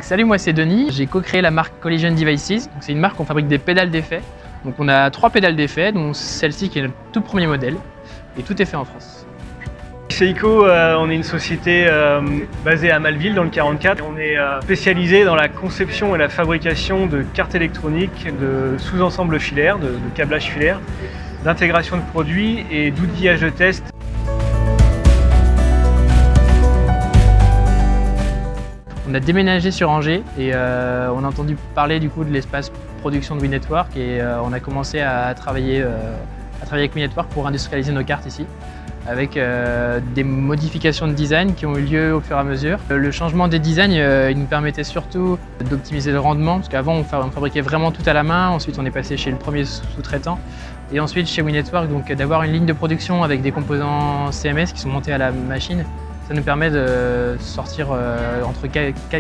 Salut, moi c'est Denis, j'ai co-créé la marque Collision Devices. C'est une marque où on fabrique des pédales d'effet. Donc on a 3 pédales d'effet, dont celle-ci qui est notre tout premier modèle. Et tout est fait en France. Seiko, on est une société basée à Malville dans le 44. On est spécialisé dans la conception et la fabrication de cartes électroniques, de sous-ensembles filaires, de câblage filaire, d'intégration de produits et d'outillage de test. On a déménagé sur Angers et on a entendu parler du coup de l'espace production de WeNetwork et on a commencé à travailler avec WeNetwork pour industrialiser nos cartes ici, avec des modifications de design qui ont eu lieu au fur et à mesure. Le changement des designs, il nous permettait surtout d'optimiser le rendement, parce qu'avant on fabriquait vraiment tout à la main, ensuite on est passé chez le premier sous-traitant, et ensuite chez WeNetwork, donc d'avoir une ligne de production avec des composants CMS qui sont montés à la machine. Ça nous permet de sortir entre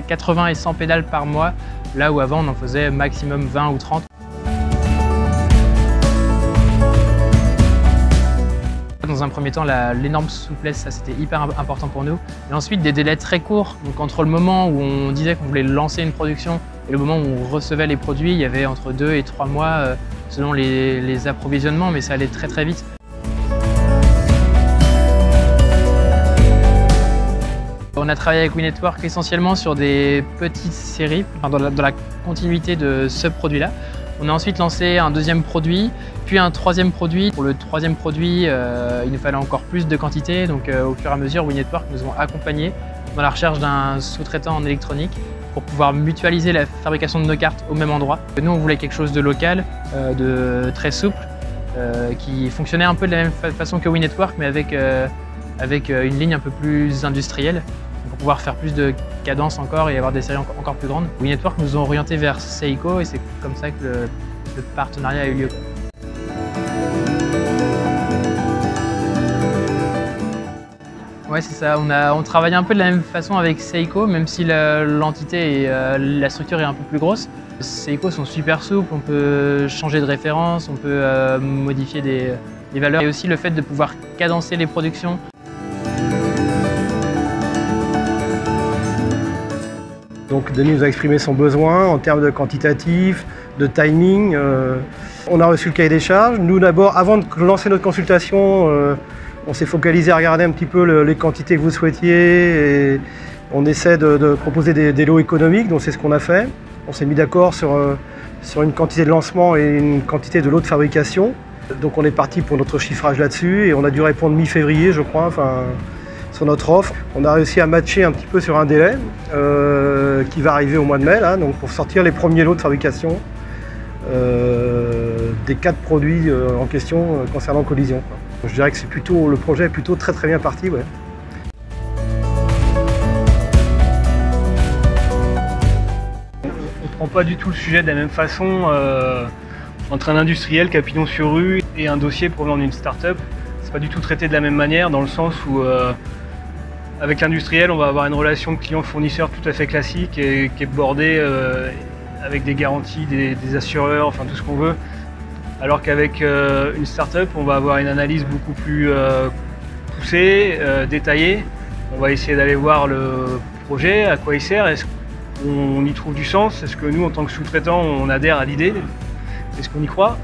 80 et 100 pédales par mois, là où avant on en faisait maximum 20 ou 30. Dans un premier temps, l'énorme souplesse, ça c'était hyper important pour nous. Et ensuite, des délais très courts. Donc entre le moment où on disait qu'on voulait lancer une production et le moment où on recevait les produits, il y avait entre 2 et 3 mois selon les approvisionnements, mais ça allait très très vite. On a travaillé avec WeNetwork essentiellement sur des petites séries, dans la continuité de ce produit-là. On a ensuite lancé un deuxième produit, puis un troisième produit. Pour le troisième produit, il nous fallait encore plus de quantité, donc au fur et à mesure, WeNetwork nous ont accompagnés dans la recherche d'un sous-traitant en électronique pour pouvoir mutualiser la fabrication de nos cartes au même endroit. Nous, on voulait quelque chose de local, de très souple, qui fonctionnait un peu de la même façon que WeNetwork, mais avec une ligne un peu plus industrielle, pour pouvoir faire plus de cadence encore et avoir des séries encore plus grandes. WeNetwork nous ont orientés vers Seiko et c'est comme ça que le partenariat a eu lieu. Ouais, c'est ça. On travaille un peu de la même façon avec Seiko, même si l'entité et la structure est un peu plus grosse. Seiko sont super souples, on peut changer de référence, on peut modifier des valeurs. Et aussi le fait de pouvoir cadencer les productions. Donc Denis nous a exprimé son besoin en termes de quantitatif, de timing. On a reçu le cahier des charges. Nous d'abord, avant de lancer notre consultation, on s'est focalisé à regarder un petit peu les quantités que vous souhaitiez. Et on essaie de proposer des lots économiques, donc c'est ce qu'on a fait. On s'est mis d'accord sur une quantité de lancement et une quantité de lots de fabrication. Donc on est parti pour notre chiffrage là-dessus et on a dû répondre mi-février, je crois. Sur notre offre. On a réussi à matcher un petit peu sur un délai qui va arriver au mois de mai, là, donc pour sortir les premiers lots de fabrication des 4 produits en question concernant Collision. Je dirais que le projet est plutôt très très bien parti. Ouais. On ne prend pas du tout le sujet de la même façon entre un industriel qui a pignon sur rue et un dossier provenant d'une start-up. C'est pas du tout traité de la même manière dans le sens où avec l'industriel, on va avoir une relation client-fournisseur tout à fait classique et qui est bordée avec des garanties, des assureurs, enfin tout ce qu'on veut. Alors qu'avec une start-up, on va avoir une analyse beaucoup plus poussée, détaillée. On va essayer d'aller voir le projet, à quoi il sert, est-ce qu'on y trouve du sens, est-ce que nous, en tant que sous-traitant, on adhère à l'idée, est-ce qu'on y croit.